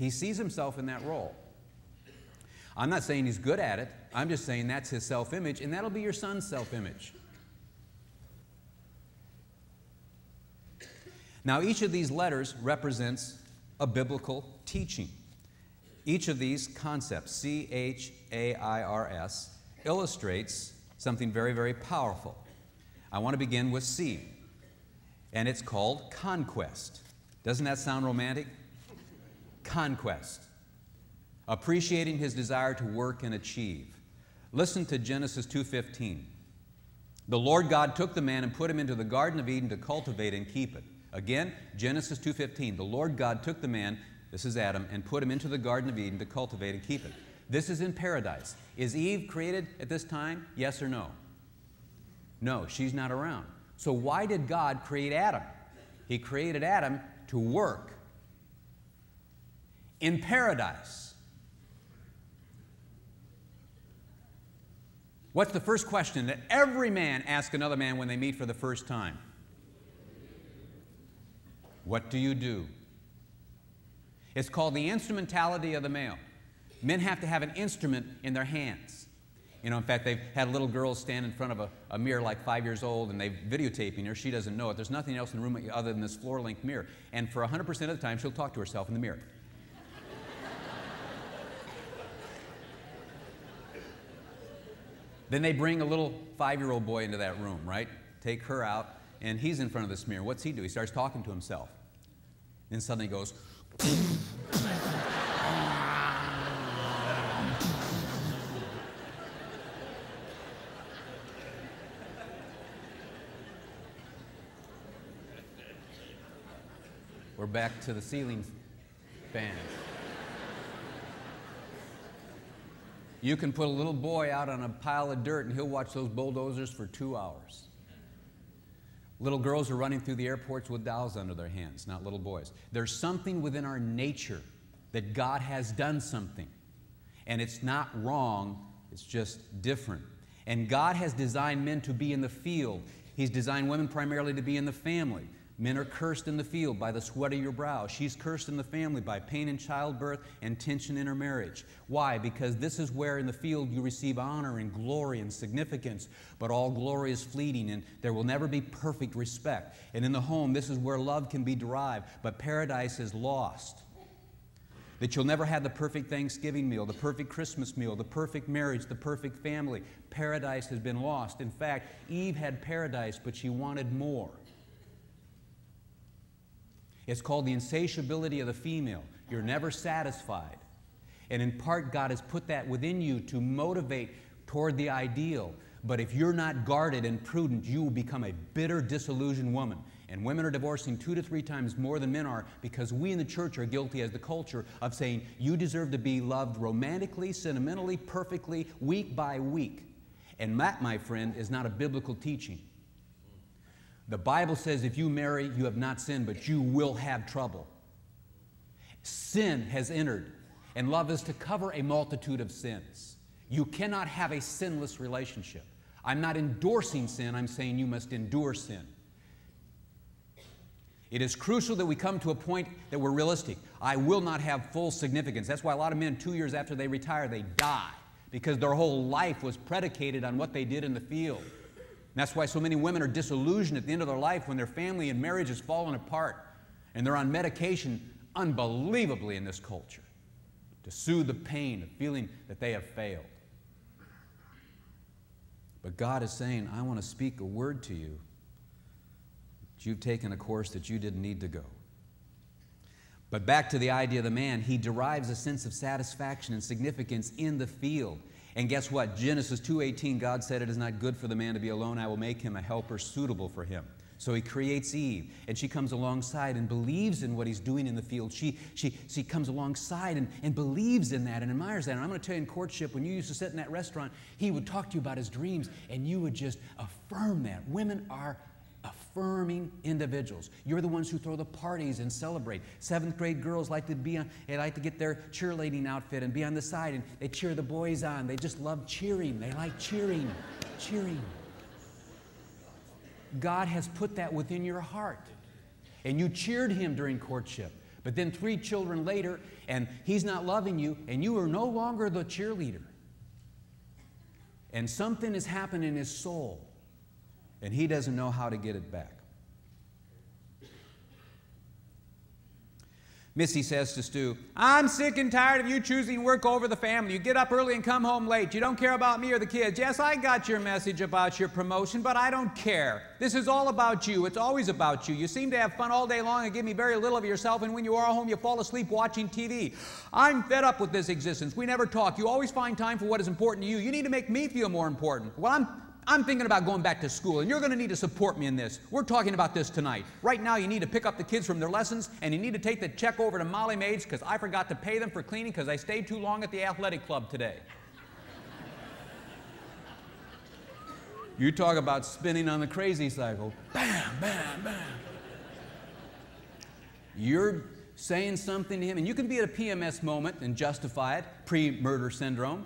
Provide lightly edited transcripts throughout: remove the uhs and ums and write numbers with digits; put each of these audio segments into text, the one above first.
He sees himself in that role. I'm not saying he's good at it. I'm just saying that's his self-image, and that'll be your son's self-image. Now, each of these letters represents a biblical teaching. Each of these concepts, C-H-A-I-R-S, illustrates something very, very powerful. I want to begin with C, and it's called conquest. Doesn't that sound romantic? Conquest. Appreciating his desire to work and achieve. Listen to Genesis 2:15. The Lord God took the man and put him into the Garden of Eden to cultivate and keep it. Again, Genesis 2:15. The Lord God took the man, this is Adam, and put him into the Garden of Eden to cultivate and keep it. This is in paradise. Is Eve created at this time? Yes or no? No, she's not around. So why did God create Adam? He created Adam to work in paradise. What's the first question that every man asks another man when they meet for the first time? What do you do? It's called the instrumentality of the male. Men have to have an instrument in their hands. You know, in fact, they've had little girls stand in front of a mirror like 5 years old, and they're videotaping her. She doesn't know it. There's nothing else in the room other than this floor-length mirror. And for 100% of the time, she'll talk to herself in the mirror. Then they bring a little 5-year-old boy into that room, right? Take her out, and he's in front of this mirror. What's he do? He starts talking to himself. Then suddenly he goes, we're back to the ceiling fans. You can put a little boy out on a pile of dirt and he'll watch those bulldozers for 2 hours. Little girls are running through the airports with dolls under their hands, not little boys. There's something within our nature that God has done something. And it's not wrong, it's just different. And God has designed men to be in the field. He's designed women primarily to be in the family. Men are cursed in the field by the sweat of your brow. She's cursed in the family by pain in childbirth and tension in her marriage. Why? Because this is where in the field you receive honor and glory and significance, but all glory is fleeting and there will never be perfect respect. And in the home, this is where love can be derived, but paradise is lost. That you'll never have the perfect Thanksgiving meal, the perfect Christmas meal, the perfect marriage, the perfect family. Paradise has been lost. In fact, Eve had paradise, but she wanted more. It's called the insatiability of the female. You're never satisfied. And in part, God has put that within you to motivate toward the ideal. But if you're not guarded and prudent, you will become a bitter, disillusioned woman. And women are divorcing 2 to 3 times more than men are because we in the church are guilty as the culture of saying, you deserve to be loved romantically, sentimentally, perfectly, week by week. And that, my friend, is not a biblical teaching. The Bible says if you marry, you have not sinned, but you will have trouble. Sin has entered, and love is to cover a multitude of sins. You cannot have a sinless relationship. I'm not endorsing sin, I'm saying you must endure sin. It is crucial that we come to a point that we're realistic. I will not have full significance. That's why a lot of men, 2 years after they retire, they die, because their whole life was predicated on what they did in the field. And that's why so many women are disillusioned at the end of their life when their family and marriage has fallen apart and they're on medication unbelievably in this culture to soothe the pain of feeling that they have failed. But God is saying, I want to speak a word to you that you've taken a course that you didn't need to go. But back to the idea of the man, he derives a sense of satisfaction and significance in the field. And guess what? Genesis 2:18, God said, it is not good for the man to be alone. I will make him a helper suitable for him. So he creates Eve, and she comes alongside and believes in what he's doing in the field. She comes alongside and believes in that and admires that. And I'm going to tell you, in courtship, when you used to sit in that restaurant, he would talk to you about his dreams, and you would just affirm that. Women are affirming individuals. You're the ones who throw the parties and celebrate. 7th grade girls like to get their cheerleading outfit and be on the side, and they cheer the boys on. They just love cheering. They like cheering. Cheering. God has put that within your heart. And you cheered him during courtship. But then 3 children later, and he's not loving you, and you are no longer the cheerleader. And something has happened in his soul, and he doesn't know how to get it back. Missy says to Stu, I'm sick and tired of you choosing work over the family. You get up early and come home late. You don't care about me or the kids. Yes, I got your message about your promotion, but I don't care. This is all about you. It's always about you. You seem to have fun all day long and give me very little of yourself, and when you are home, you fall asleep watching TV. I'm fed up with this existence. We never talk. You always find time for what is important to you. You need to make me feel more important. Well, I'm thinking about going back to school, and you're going to need to support me in this. We're talking about this tonight. Right now, you need to pick up the kids from their lessons, and you need to take the check over to Molly Maids because I forgot to pay them for cleaning because I stayed too long at the athletic club today. You talk about spinning on the crazy cycle. Bam, bam, bam. You're saying something to him, and you can be at a PMS moment and justify it, pre-murder syndrome.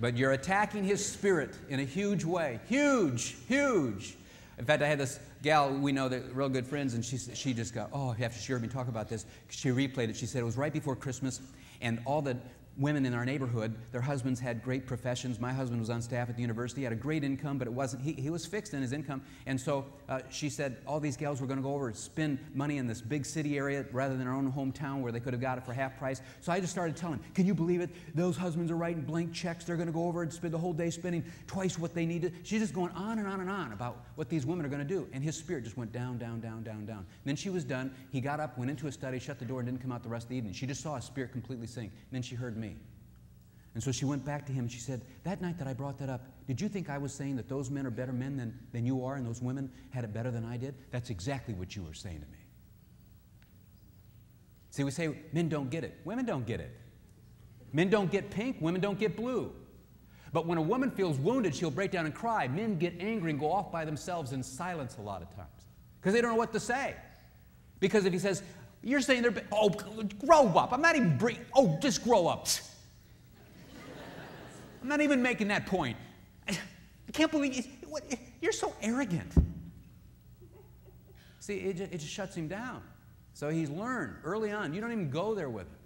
But you're attacking his spirit in a huge way. Huge, huge. In fact, I had this gal we know, that real good friends, and she just got, oh, after she heard me talk about this, she replayed it. She said it was right before Christmas, and all the women in our neighborhood, their husbands had great professions. My husband was on staff at the university. He had a great income, but it wasn't, he was fixed in his income. And so she said all these gals were going to go over and spend money in this big city area rather than their own hometown where they could have got it for half price. So I just started telling them, can you believe it? Those husbands are writing blank checks. They're going to go over and spend the whole day spending twice what they needed. She's just going on and on and on about what these women are going to do. And his spirit just went down, down, down, down, down. And then she was done. He got up, went into a study, shut the door, and didn't come out the rest of the evening. She just saw his spirit completely sink. And then she heard me. And so she went back to him and she said, that night that I brought that up, did you think I was saying that those men are better men than you are and those women had it better than I did? That's exactly what you were saying to me. See, we say men don't get it. Women don't get it. Men don't get pink. Women don't get blue. But when a woman feels wounded, she'll break down and cry. Men get angry and go off by themselves in silence a lot of times because they don't know what to say. Because if he says, you're saying they're, oh, grow up. I'm not even, oh, just grow up. I'm not even making that point. I can't believe you're so arrogant. See, it just shuts him down. So he's learned early on. You don't even go there with it.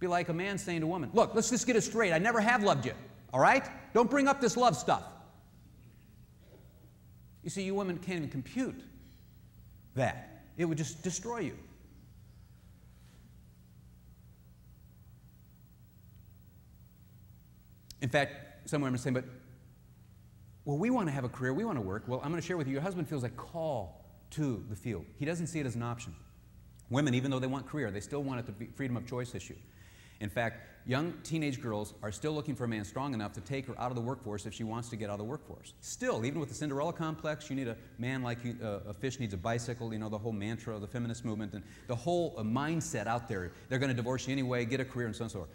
Be like a man saying to a woman, look, let's just get it straight. I never have loved you, all right? Don't bring up this love stuff. You see, you women can't even compute that. It would just destroy you. In fact, some women are saying, but, well, we want to have a career, we want to work. Well, I'm going to share with you, your husband feels a call to the field. He doesn't see it as an option. Women, even though they want career, they still want it to be freedom of choice issue. In fact, young teenage girls are still looking for a man strong enough to take her out of the workforce if she wants to get out of the workforce. Still, even with the Cinderella complex, you need a man like you, a fish needs a bicycle, you know, the whole mantra of the feminist movement, and the whole mindset out there. They're going to divorce you anyway, get a career, and so on and so forth.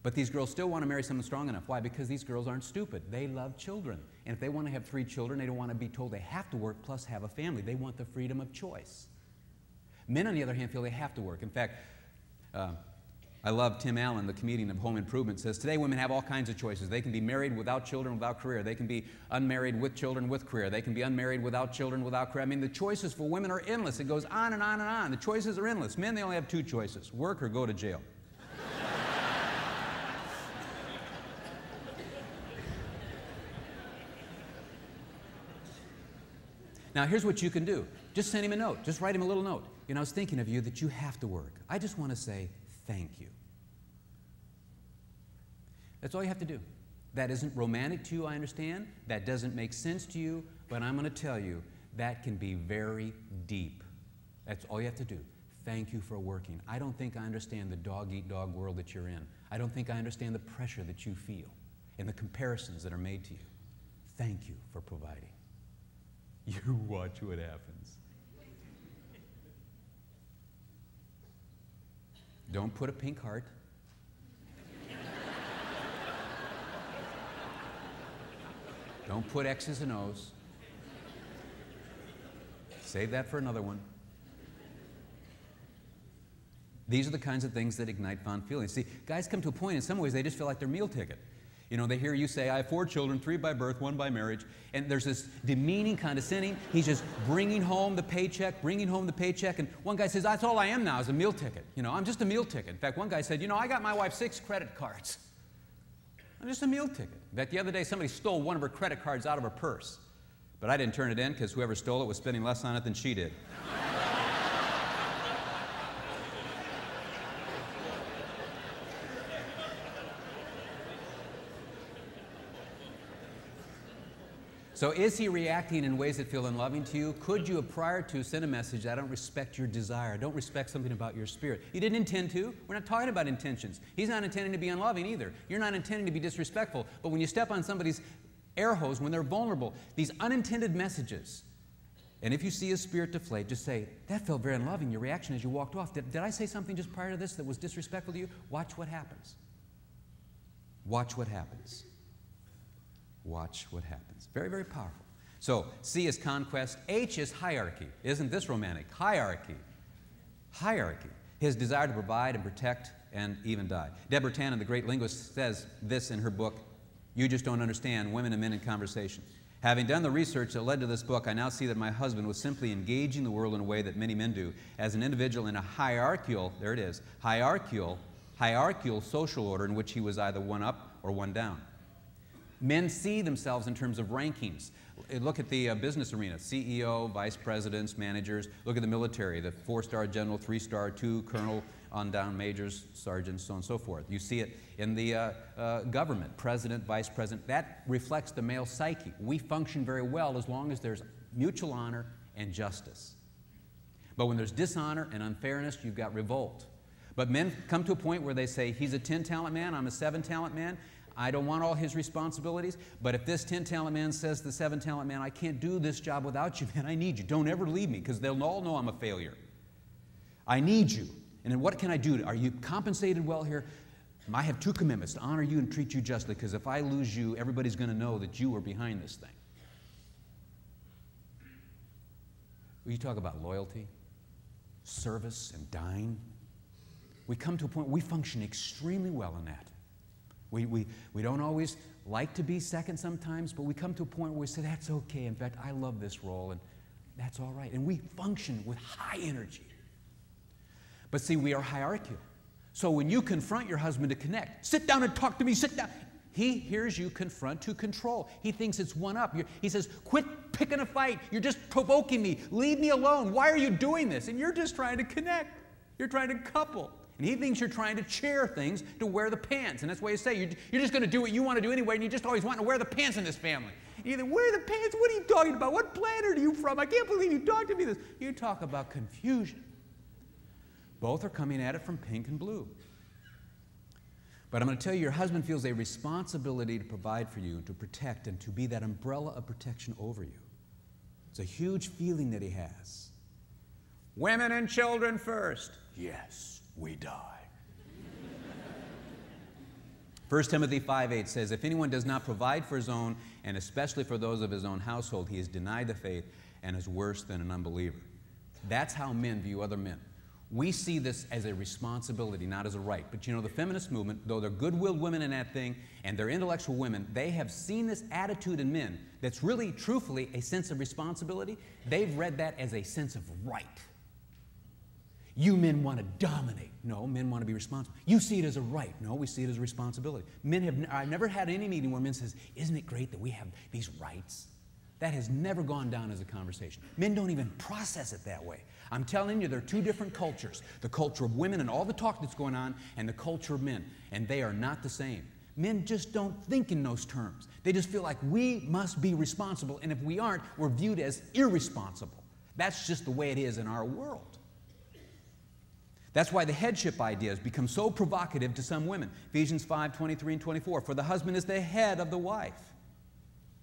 But these girls still want to marry someone strong enough. Why? Because these girls aren't stupid. They love children. And if they want to have 3 children, they don't want to be told they have to work plus have a family. They want the freedom of choice. Men, on the other hand, feel they have to work. In fact, I love Tim Allen, the comedian of Home Improvement, says, today women have all kinds of choices. They can be married without children, without career. They can be unmarried with children, with career. They can be unmarried without children, without career. I mean, the choices for women are endless. It goes on and on and on. The choices are endless. Men, they only have 2 choices, work or go to jail. Now, here's what you can do. Just send him a note. Just write him a little note. You know, I was thinking of you that you have to work. I just want to say thank you. That's all you have to do. That isn't romantic to you, I understand. That doesn't make sense to you, but I'm going to tell you, that can be very deep. That's all you have to do. Thank you for working. I don't think I understand the dog-eat-dog world that you're in. I don't think I understand the pressure that you feel and the comparisons that are made to you. Thank you for providing. You watch what happens. Don't put a pink heart. Don't put X's and O's. Save that for another one. These are the kinds of things that ignite fond feelings. See, guys come to a point, in some ways, they just feel like their meal ticket. You know, they hear you say, I have 4 children, 3 by birth, 1 by marriage, and there's this demeaning, condescending. He's just bringing home the paycheck, and one guy says, that's all I am now is a meal ticket. You know, I'm just a meal ticket. In fact, one guy said, you know, I got my wife 6 credit cards. I'm just a meal ticket. In fact, the other day, somebody stole one of her credit cards out of her purse, but I didn't turn it in because whoever stole it was spending less on it than she did. So is he reacting in ways that feel unloving to you? Could you, prior to, send a message, I don't respect your desire, I don't respect something about your spirit? You didn't intend to. We're not talking about intentions. He's not intending to be unloving either. You're not intending to be disrespectful. But when you step on somebody's air hose, when they're vulnerable, these unintended messages, and if you see his spirit deflate, just say, that felt very unloving, your reaction as you walked off. Did I say something just prior to this that was disrespectful to you? Watch what happens. Watch what happens. Watch what happens. Very, very powerful. So, C is conquest. H is hierarchy. Isn't this romantic? Hierarchy. Hierarchy. His desire to provide and protect and even die. Deborah Tannen, the great linguist, says this in her book, You Just Don't Understand, Women and Men in Conversation. Having done the research that led to this book, I now see that my husband was simply engaging the world in a way that many men do, as an individual in a hierarchical, there it is, hierarchical social order in which he was either one up or one down. Men see themselves in terms of rankings. Look at the business arena, CEO, vice presidents, managers. Look at the military, the 4-star general, 3-star, 2 colonel, on down majors, sergeants, so on and so forth. You see it in the government, president, vice president. That reflects the male psyche. We function very well as long as there's mutual honor and justice. But when there's dishonor and unfairness, you've got revolt. But men come to a point where they say, he's a 10-talent man, I'm a 7-talent man. I don't want all his responsibilities, but if this 10-talent man says to the 7-talent man, I can't do this job without you, man, I need you. Don't ever leave me, because they'll all know I'm a failure. I need you. And then what can I do? Are you compensated well here? I have 2 commitments, to honor you and treat you justly, because if I lose you, everybody's going to know that you are behind this thing. Will you talk about loyalty, service, and dying? We come to a point where we function extremely well in that. We don't always like to be second sometimes, but we come to a point where we say, that's okay. In fact, I love this role, and that's all right. And we function with high energy. But see, we are hierarchical. So when you confront your husband to connect, sit down and talk to me, sit down. He hears you confront to control. He thinks it's one up. He says, quit picking a fight. You're just provoking me. Leave me alone. Why are you doing this? And you're just trying to connect. You're trying to couple. And he thinks you're trying to chair things to wear the pants. And that's why you say, you're just going to do what you want to do anyway, and you just always want to wear the pants in this family. And you think, wear the pants? What are you talking about? What planet are you from? I can't believe you talked to me this. You talk about confusion. Both are coming at it from pink and blue. But I'm going to tell you, your husband feels a responsibility to provide for you, to protect, and to be that umbrella of protection over you. It's a huge feeling that he has. Women and children first. Yes. We die. 1 Timothy 5:8 says, if anyone does not provide for his own, and especially for those of his own household, he is denied the faith and is worse than an unbeliever. That's how men view other men. We see this as a responsibility, not as a right. But you know, the feminist movement, though they're good-willed women in that thing, and they're intellectual women, they have seen this attitude in men that's really, truthfully, a sense of responsibility. They've read that as a sense of right. You men want to dominate. No, men want to be responsible. You see it as a right. No, we see it as a responsibility. I've never had any meeting where men says, isn't it great that we have these rights? That has never gone down as a conversation. Men don't even process it that way. I'm telling you, there are 2 different cultures. The culture of women and all the talk that's going on, and the culture of men. And they are not the same. Men just don't think in those terms. They just feel like we must be responsible, and if we aren't, we're viewed as irresponsible. That's just the way it is in our world. That's why the headship idea has become so provocative to some women. Ephesians 5:23 and 24. For the husband is the head of the wife.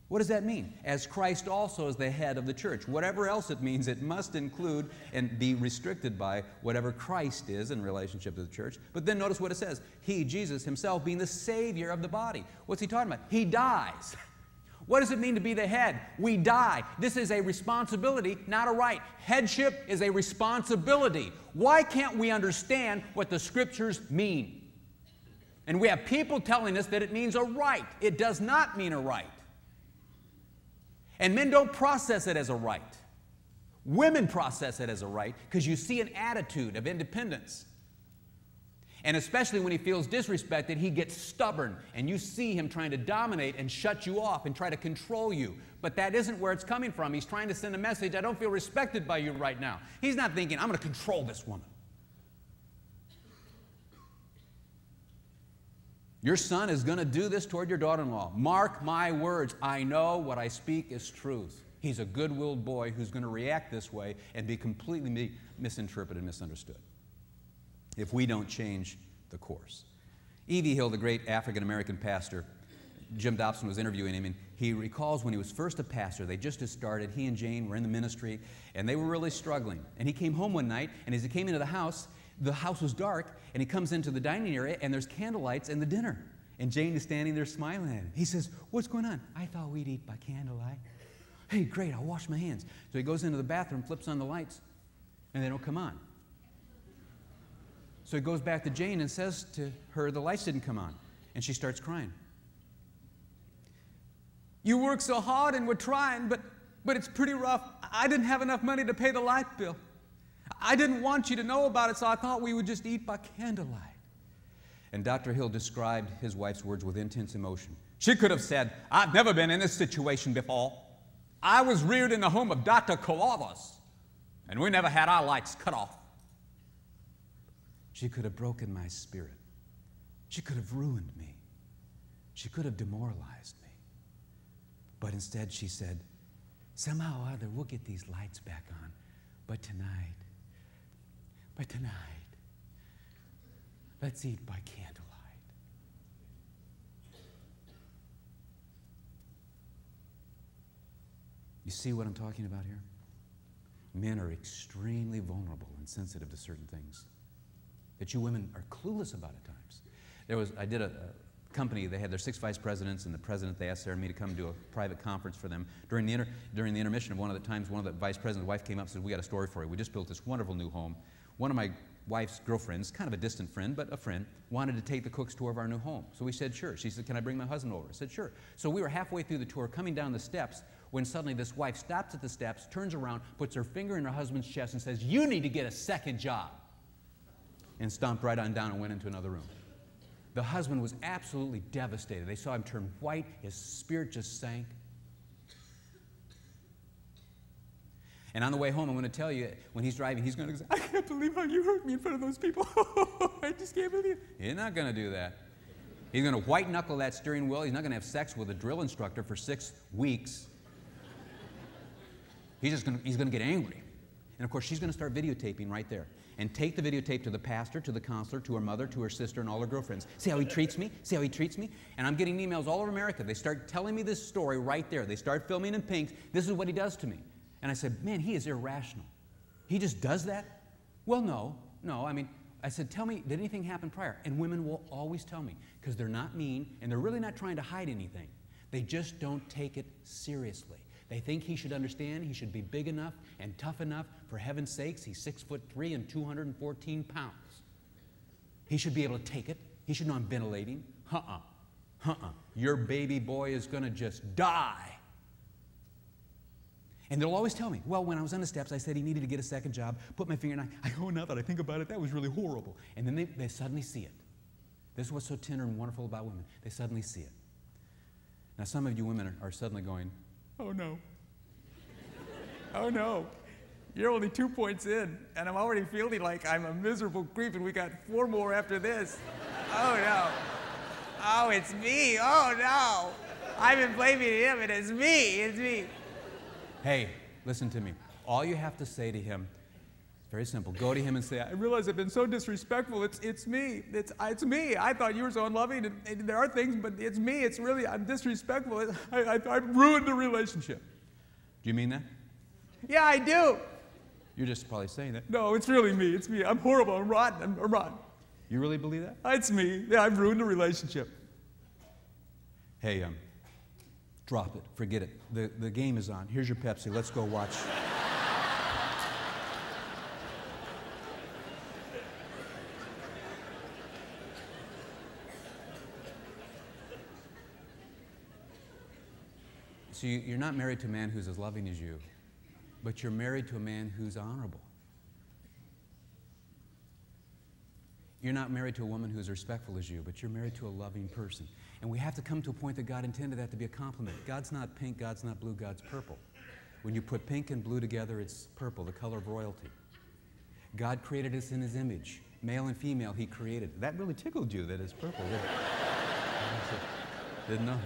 What does that mean? As Christ also is the head of the church. Whatever else it means, it must include and be restricted by whatever Christ is in relationship to the church. But then notice what it says. He, Jesus himself, being the Savior of the body. What's he talking about? He dies. What does it mean to be the head? We die. This is a responsibility, not a right. Headship is a responsibility. Why can't we understand what the Scriptures mean? And we have people telling us that it means a right. It does not mean a right. And men don't process it as a right. Women process it as a right because you see an attitude of independence. And especially when he feels disrespected, he gets stubborn, and you see him trying to dominate and shut you off and try to control you. But that isn't where it's coming from. He's trying to send a message, I don't feel respected by you right now. He's not thinking, I'm going to control this woman. Your son is going to do this toward your daughter-in-law. Mark my words. I know what I speak is truth. He's a good-willed boy who's going to react this way and be completely misinterpreted and misunderstood if we don't change the course. E.V. Hill, the great African-American pastor, Jim Dobson was interviewing him, and he recalls when he was first a pastor, they just had started, he and Jane were in the ministry, and they were really struggling. And he came home one night, and as he came into the house was dark, and he comes into the dining area, and there's candlelights and the dinner. And Jane is standing there smiling at him. He says, what's going on? I thought we'd eat by candlelight. Hey, great, I'll wash my hands. So he goes into the bathroom, flips on the lights, and they don't come on. So he goes back to Jane and says to her, the lights didn't come on. And she starts crying. You work so hard and we're trying, but it's pretty rough. I didn't have enough money to pay the light bill. I didn't want you to know about it, so I thought we would just eat by candlelight. And Dr. Hill described his wife's words with intense emotion. She could have said, I've never been in this situation before. I was reared in the home of Dr. Carruthers, and we never had our lights cut off. She could have broken my spirit. She could have ruined me. She could have demoralized me. But instead she said, somehow or other we'll get these lights back on. But tonight, let's eat by candlelight. You see what I'm talking about here? Men are extremely vulnerable and sensitive to certain things that you women are clueless about at times. I did a company, they had their 6 vice presidents and the president, they asked Sarah and me to come do a private conference for them. During the intermission of one of the times, one of the vice president's wife came up and said, we got a story for you. We just built this wonderful new home. One of my wife's girlfriends, kind of a distant friend, but a friend, wanted to take the cook's tour of our new home. So we said, sure. She said, can I bring my husband over? I said, sure. So we were halfway through the tour, coming down the steps, when suddenly this wife stops at the steps, turns around, puts her finger in her husband's chest and says, you need to get a second job. And stomped right on down and went into another room. The husband was absolutely devastated. They saw him turn white. His spirit just sank. And on the way home, I'm going to tell you, when he's driving, he's going to say, I can't believe how you hurt me in front of those people. I just can't believe it. He's not going to do that. He's going to white-knuckle that steering wheel. He's not going to have sex with a drill instructor for 6 weeks. He's going to get angry. And, of course, she's going to start videotaping right there. And take the videotape to the pastor, to the counselor, to her mother, to her sister, and all her girlfriends. See how he treats me? See how he treats me? And I'm getting emails all over America. They start telling me this story right there. They start filming in pinks. This is what he does to me. And I said, man, he is irrational. He just does that? Well, no. I mean, I said, tell me, did anything happen prior? And women will always tell me, because they're not mean, and they're really not trying to hide anything. They just don't take it seriously. They think he should understand, he should be big enough and tough enough. For heaven's sakes, he's 6'3" and 214 pounds. He should be able to take it. He should know I'm ventilating. Your baby boy is going to just die. And they'll always tell me, well, when I was on the steps, I said he needed to get a second job, put my finger in, now that I think about it, that was really horrible. And then they suddenly see it. This is what's so tender and wonderful about women. They suddenly see it. Now, some of you women are suddenly going, oh, no. Oh, no. You're only 2 points in, and I'm already feeling like I'm a miserable creep, and we got 4 more after this. Oh, no. Oh, it's me. Oh, no. I've been blaming him, and it's me. It's me. Hey, listen to me. All you have to say to him, it's very simple. Go to him and say, I realize I've been so disrespectful. It's me. It's me. I thought you were so unloving, and there are things, but it's me. It's really, I'm disrespectful. I've ruined the relationship. Do you mean that? Yeah, I do. You're just probably saying that. No, it's really me. It's me. I'm horrible. I'm rotten. I'm rotten. You really believe that? It's me. Yeah, I've ruined the relationship. Hey, drop it. Forget it. The game is on. Here's your Pepsi. Let's go watch. So you're not married to a man who's as loving as you, but you're married to a man who's honorable. You're not married to a woman who's respectful as you, but you're married to a loving person. And we have to come to a point that God intended that to be a compliment. God's not pink, God's not blue, God's purple. When you put pink and blue together, it's purple, the color of royalty. God created us in His image. Male and female, He created. That really tickled you, that it's purple. Didn't know.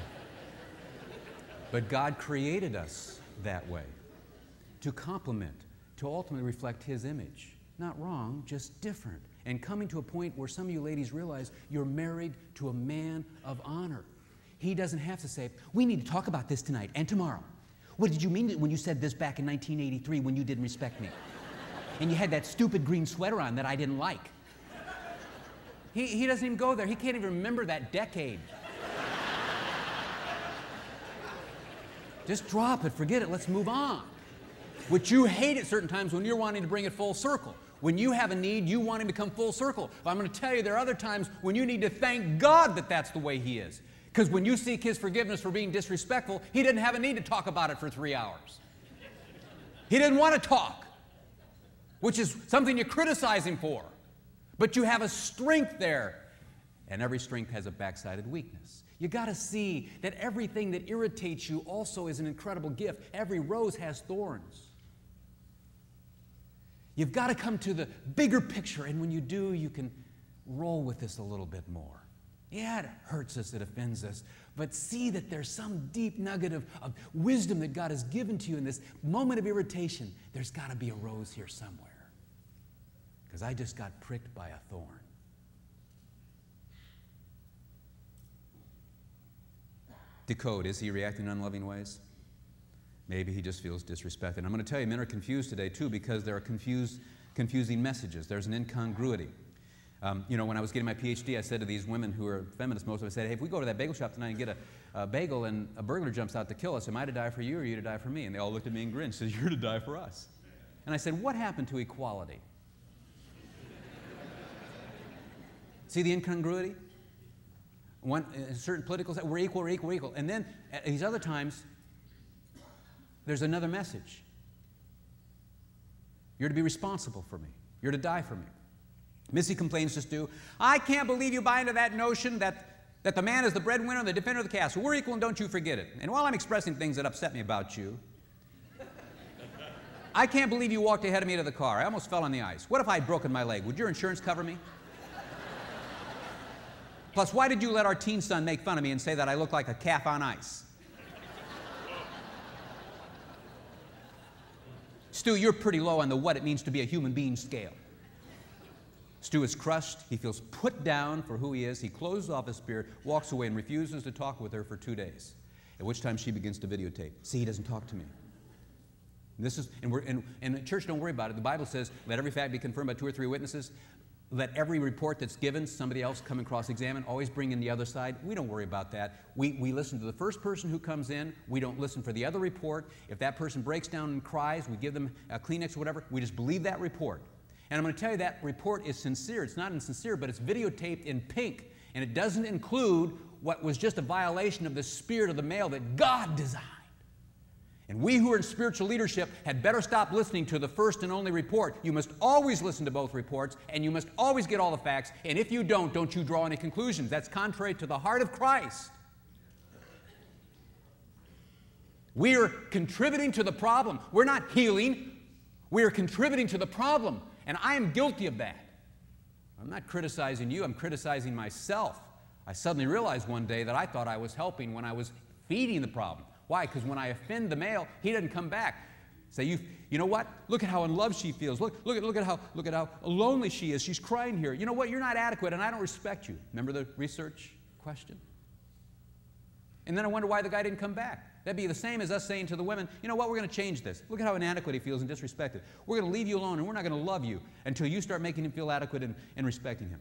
But God created us that way, to complement, to ultimately reflect His image. Not wrong, just different. And coming to a point where some of you ladies realize you're married to a man of honor. He doesn't have to say, we need to talk about this tonight and tomorrow. What did you mean when you said this back in 1983 when you didn't respect me? And you had that stupid green sweater on that I didn't like. He doesn't even go there. He can't even remember that decade. Just drop it, forget it, let's move on. Which you hate at certain times when you're wanting to bring it full circle. When you have a need, you want him to come full circle. But I'm going to tell you, there are other times when you need to thank God that that's the way He is. Because when you seek His forgiveness for being disrespectful, He didn't have a need to talk about it for 3 hours. He didn't want to talk, which is something you criticize Him for. But you have a strength there. And every strength has a backsided weakness. You got to see that everything that irritates you also is an incredible gift. Every rose has thorns. You've got to come to the bigger picture, and when you do, you can roll with this a little bit more. Yeah, it hurts us, it offends us, but see that there's some deep nugget of wisdom that God has given to you in this moment of irritation. There's got to be a rose here somewhere, because I just got pricked by a thorn. Decode, is he reacting in unloving ways? Maybe he just feels disrespected. And I'm going to tell you, men are confused today, too, because there are confusing messages. There's an incongruity. You know, when I was getting my PhD, I said to these women who are feminists, most of them, I said, hey, if we go to that bagel shop tonight and get a bagel and a burglar jumps out to kill us, am I to die for you or are you to die for me? And they all looked at me and grinned and said, you're to die for us. And I said, what happened to equality? See the incongruity? Certain political, we're equal, we're equal, we're equal. And then at these other times, there's another message. You're to be responsible for me. You're to die for me. Missy complains to Stu, I can't believe you buy into that notion that the man is the breadwinner and the defender of the castle. We're equal and don't you forget it. And while I'm expressing things that upset me about you, I can't believe you walked ahead of me to the car. I almost fell on the ice. What if I'd broken my leg? Would your insurance cover me? Plus, why did you let our teen son make fun of me and say that I look like a calf on ice? Stu, you're pretty low on the what it means to be a human being scale. Stu is crushed. He feels put down for who he is. He closes off his spirit, walks away, and refuses to talk with her for 2 days, at which time she begins to videotape. See, he doesn't talk to me. And the church, don't worry about it. The Bible says, let every fact be confirmed by 2 or 3 witnesses. Let every report that's given, somebody else come and cross-examine. Always bring in the other side. We don't worry about that. We listen to the first person who comes in. We don't listen for the other report. If that person breaks down and cries, we give them a Kleenex or whatever. We just believe that report. And I'm going to tell you that report is sincere. It's not insincere, but it's videotaped in pink. And it doesn't include what was just a violation of the spirit of the male that God designed. And we who are in spiritual leadership had better stop listening to the first and only report. You must always listen to both reports, and you must always get all the facts. And if you don't you draw any conclusions. That's contrary to the heart of Christ. We are contributing to the problem. We're not healing. We are contributing to the problem. And I am guilty of that. I'm not criticizing you. I'm criticizing myself. I suddenly realized one day that I thought I was helping when I was feeding the problem. Why? Because when I offend the male, he doesn't come back. Say, you know what? Look at how unloved she feels. Look at how lonely she is. She's crying here. You know what? You're not adequate, and I don't respect you. Remember the research question? And then I wonder why the guy didn't come back. That'd be the same as us saying to the women, you know what? We're going to change this. Look at how inadequate he feels and disrespected. We're going to leave you alone, and we're not going to love you until you start making him feel adequate and respecting him.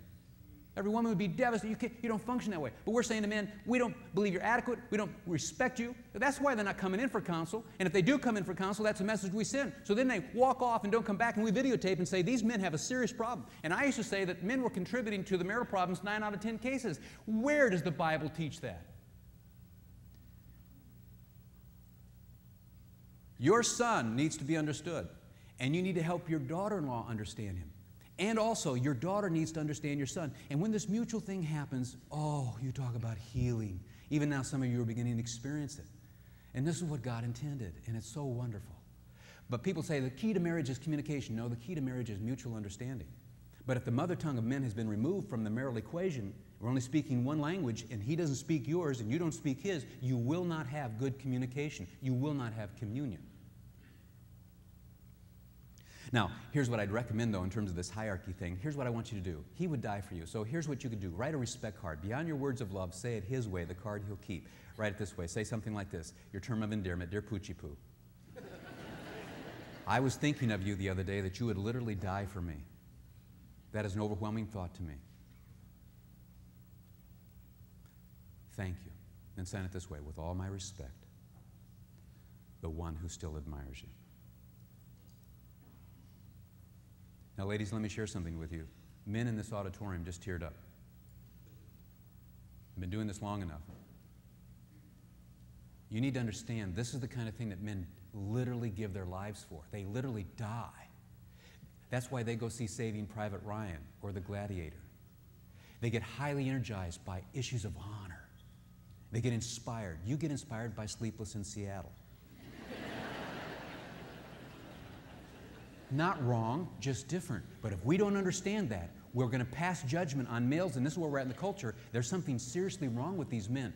Every woman would be devastated. You don't function that way. But we're saying to men, we don't believe you're adequate. We don't respect you. That's why they're not coming in for counsel. And if they do come in for counsel, that's a message we send. So then they walk off and don't come back, and we videotape and say, these men have a serious problem. And I used to say that men were contributing to the marital problems 9 out of 10 cases. Where does the Bible teach that? Your son needs to be understood, and you need to help your daughter-in-law understand him. And also, your daughter needs to understand your son. And when this mutual thing happens, oh, you talk about healing. Even now, some of you are beginning to experience it. And this is what God intended, and it's so wonderful. But people say the key to marriage is communication. No, the key to marriage is mutual understanding. But if the mother tongue of men has been removed from the marital equation, we're only speaking one language, and he doesn't speak yours, and you don't speak his, you will not have good communication. You will not have communion. Now, here's what I'd recommend, though, in terms of this hierarchy thing. Here's what I want you to do. He would die for you. So here's what you could do. Write a respect card. Beyond your words of love, say it his way, the card he'll keep. Write it this way. Say something like this. Your term of endearment, dear Poochie Poo. I was thinking of you the other day that you would literally die for me. That is an overwhelming thought to me. Thank you. And sign it this way. With all my respect, the one who still admires you. Now, ladies, let me share something with you. Men in this auditorium just teared up. I've been doing this long enough. You need to understand this is the kind of thing that men literally give their lives for. They literally die. That's why they go see Saving Private Ryan or The Gladiator. They get highly energized by issues of honor. They get inspired. You get inspired by Sleepless in Seattle. Not wrong, just different. But if we don't understand that, we're going to pass judgment on males, and this is where we're at in the culture. There's something seriously wrong with these men.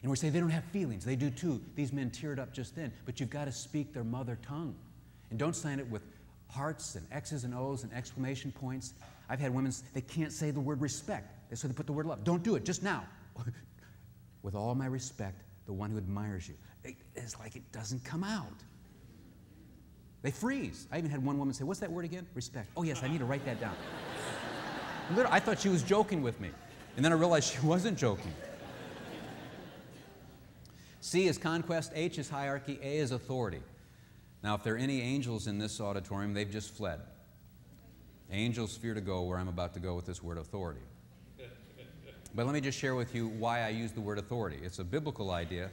And we say they don't have feelings. They do too. These men teared up just then. But you've got to speak their mother tongue. And don't sign it with hearts and X's and O's and exclamation points. I've had women, they can't say the word respect. So they put the word love. Don't do it, just now. With all my respect, the one who admires you. It's like it doesn't come out. They freeze. I even had one woman say, what's that word again? Respect. Oh, yes, I need to write that down. Literally, I thought she was joking with me. And then I realized she wasn't joking. C is conquest, H is hierarchy, A is authority. Now, if there are any angels in this auditorium, they've just fled. Angels fear to go where I'm about to go with this word authority. But let me just share with you why I use the word authority. It's a biblical idea.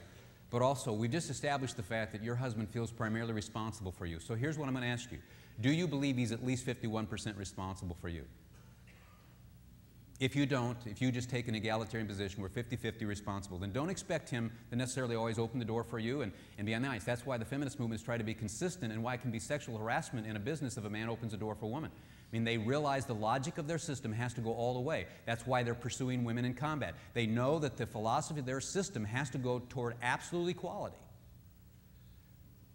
But also, we've just established the fact that your husband feels primarily responsible for you. So here's what I'm going to ask you. Do you believe he's at least 51% responsible for you? If you don't, if you just take an egalitarian position, we're 50-50 responsible, then don't expect him to necessarily always open the door for you and be nice. That's why the feminist movements try to be consistent and why it can be sexual harassment in a business if a man opens a door for a woman. I mean, they realize the logic of their system has to go all the way. That's why they're pursuing women in combat. They know that the philosophy of their system has to go toward absolute equality.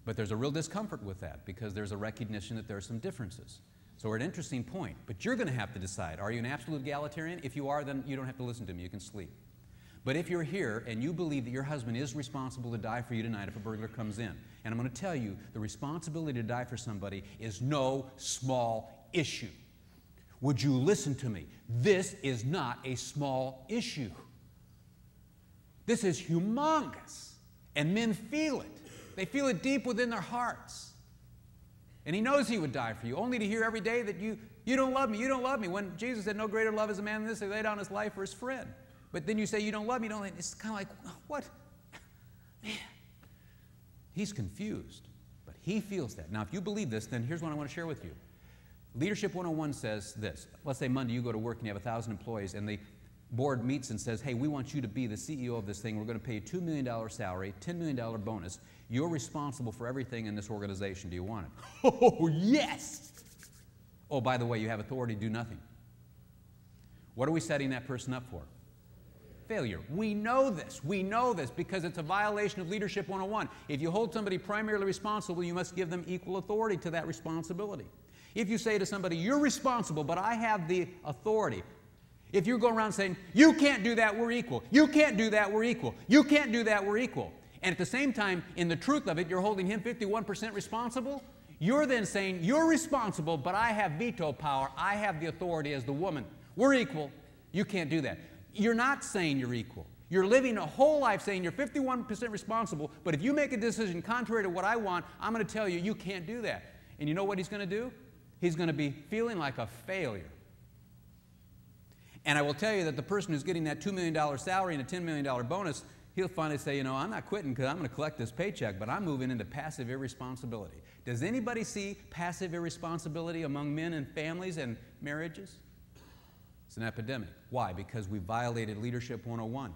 But there's a real discomfort with that because there's a recognition that there are some differences. So we're at an interesting point. But you're going to have to decide, are you an absolute egalitarian? If you are, then you don't have to listen to me. You can sleep. But if you're here and you believe that your husband is responsible to die for you tonight if a burglar comes in, and I'm going to tell you, the responsibility to die for somebody is no small issue. Would you listen to me? This is not a small issue. This is humongous. And men feel it. They feel it deep within their hearts. And he knows he would die for you, only to hear every day that you don't love me, you don't love me. When Jesus said, no greater love is a man than this, he laid down his life for his friend. But then you say, you don't love me, you don't love me. It's kind of like, what? Man. He's confused, but he feels that. Now, if you believe this, then here's what I want to share with you. Leadership 101 says this. Let's say Monday you go to work and you have 1,000 employees and the board meets and says, hey, we want you to be the CEO of this thing. We're going to pay you $2 million salary, $10 million bonus. You're responsible for everything in this organization. Do you want it? Oh, yes! Oh, by the way, you have authority to do nothing. What are we setting that person up for? Failure. We know this. We know this because it's a violation of Leadership 101. If you hold somebody primarily responsible, you must give them equal authority to that responsibility. If you say to somebody, you're responsible, but I have the authority. If you go around saying, you can't do that, we're equal. You can't do that, we're equal. You can't do that, we're equal. And at the same time, in the truth of it, you're holding him 51% responsible. You're then saying, you're responsible, but I have veto power. I have the authority as the woman. We're equal. You can't do that. You're not saying you're equal. You're living a whole life saying you're 51% responsible, but if you make a decision contrary to what I want, I'm going to tell you, you can't do that. And you know what he's going to do? He's going to be feeling like a failure. And I will tell you that the person who's getting that $2 million salary and a $10 million bonus, he'll finally say, you know, I'm not quitting because I'm going to collect this paycheck, but I'm moving into passive irresponsibility. Does anybody see passive irresponsibility among men and families and marriages? It's an epidemic. Why? Because we violated Leadership 101.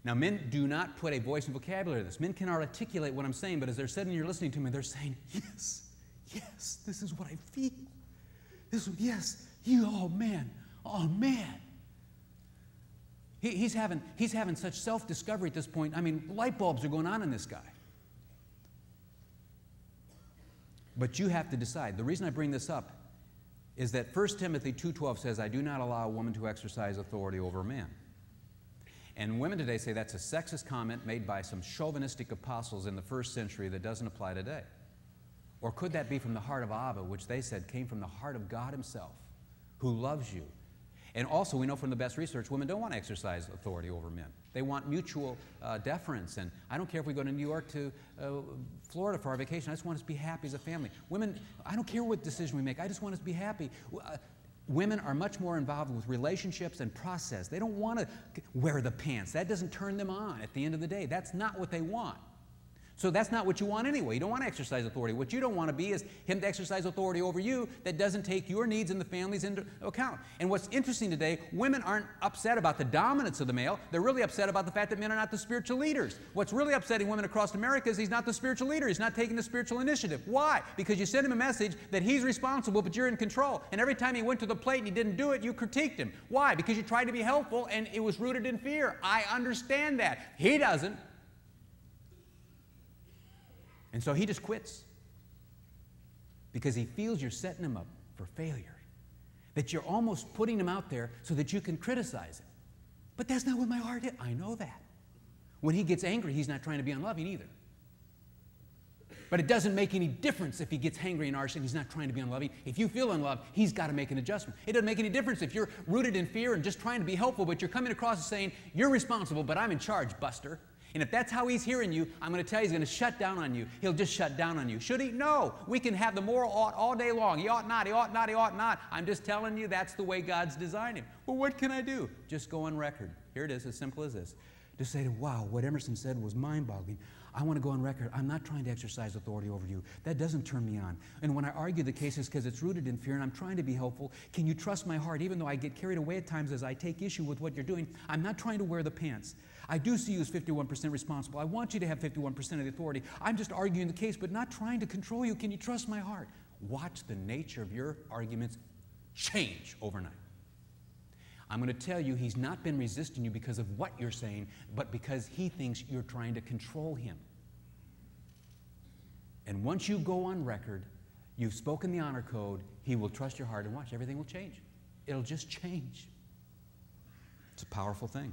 Now, men do not put a voice and vocabulary to this. Men cannot articulate what I'm saying, but as they're sitting here listening to me, they're saying, yes, yes, this is what I feel. Yes, oh man, oh man. He's having such self-discovery at this point. I mean, light bulbs are going on in this guy. But you have to decide. The reason I bring this up is that 1 Timothy 2:12 says, I do not allow a woman to exercise authority over a man. And women today say that's a sexist comment made by some chauvinistic apostles in the first century that doesn't apply today. Or could that be from the heart of Abba, which they said came from the heart of God himself, who loves you? And also, we know from the best research, women don't want to exercise authority over men. They want mutual deference. And I don't care if we go to New York to Florida for our vacation. I just want us to be happy as a family. Women, I don't care what decision we make. I just want us to be happy. Women are much more involved with relationships and process. They don't want to wear the pants. That doesn't turn them on at the end of the day. That's not what they want. So that's not what you want anyway. You don't want to exercise authority. What you don't want to be is him to exercise authority over you that doesn't take your needs and the family's into account. And what's interesting today, women aren't upset about the dominance of the male. They're really upset about the fact that men are not the spiritual leaders. What's really upsetting women across America is he's not the spiritual leader. He's not taking the spiritual initiative. Why? Because you sent him a message that he's responsible, but you're in control. And every time he went to the plate and he didn't do it, you critiqued him. Why? Because you tried to be helpful and it was rooted in fear. I understand that. He doesn't. And so he just quits because he feels you're setting him up for failure, that you're almost putting him out there so that you can criticize him. But that's not what my heart is. I know that. When he gets angry, he's not trying to be unloving either. But it doesn't make any difference if he gets hangry and harsh and he's not trying to be unloving. If you feel unloved, he's got to make an adjustment. It doesn't make any difference if you're rooted in fear and just trying to be helpful, but you're coming across as saying, you're responsible, but I'm in charge, Buster. And if that's how he's hearing you, I'm going to tell you he's going to shut down on you. He'll just shut down on you. Should he? No. We can have the moral ought all day long. He ought not, he ought not, he ought not. I'm just telling you that's the way God's designed him. Well, what can I do? Just go on record. Here it is, as simple as this. Just say, wow, what Emerson said was mind-boggling. I want to go on record. I'm not trying to exercise authority over you. That doesn't turn me on. And when I argue the case, it's because it's rooted in fear and I'm trying to be helpful. Can you trust my heart? Even though I get carried away at times as I take issue with what you're doing, I'm not trying to wear the pants. I do see you as 51% responsible. I want you to have 51% of the authority. I'm just arguing the case, but not trying to control you. Can you trust my heart? Watch the nature of your arguments change overnight. I'm going to tell you he's not been resisting you because of what you're saying, but because he thinks you're trying to control him. And once you go on record, you've spoken the honor code, he will trust your heart and watch. Everything will change. It'll just change. It's a powerful thing.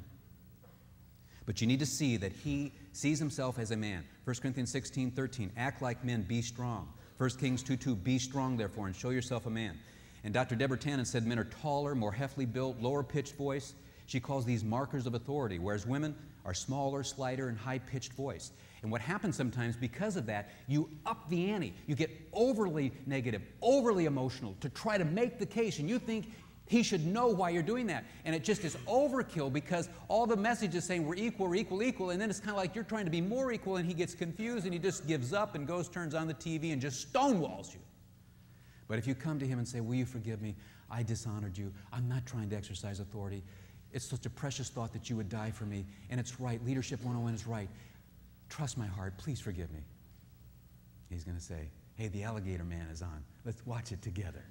But you need to see that he sees himself as a man. 1 Corinthians 16:13, act like men, be strong. 1 Kings 2:2, be strong therefore and show yourself a man. And Dr. Deborah Tannen said men are taller, more heftily built, lower pitched voice. She calls these markers of authority, whereas women are smaller, slighter, and high-pitched voice. And what happens sometimes because of that, you up the ante. You get overly negative, overly emotional to try to make the case, and you think he should know why you're doing that. And it just is overkill because all the message is saying we're equal, and then it's kind of like you're trying to be more equal, and he gets confused, and he just gives up and turns on the TV and just stonewalls you. But if you come to him and say, will you forgive me? I dishonored you. I'm not trying to exercise authority. It's such a precious thought that you would die for me. And it's right. Leadership 101 is right. Trust my heart. Please forgive me. He's going to say, hey, the alligator man is on. Let's watch it together.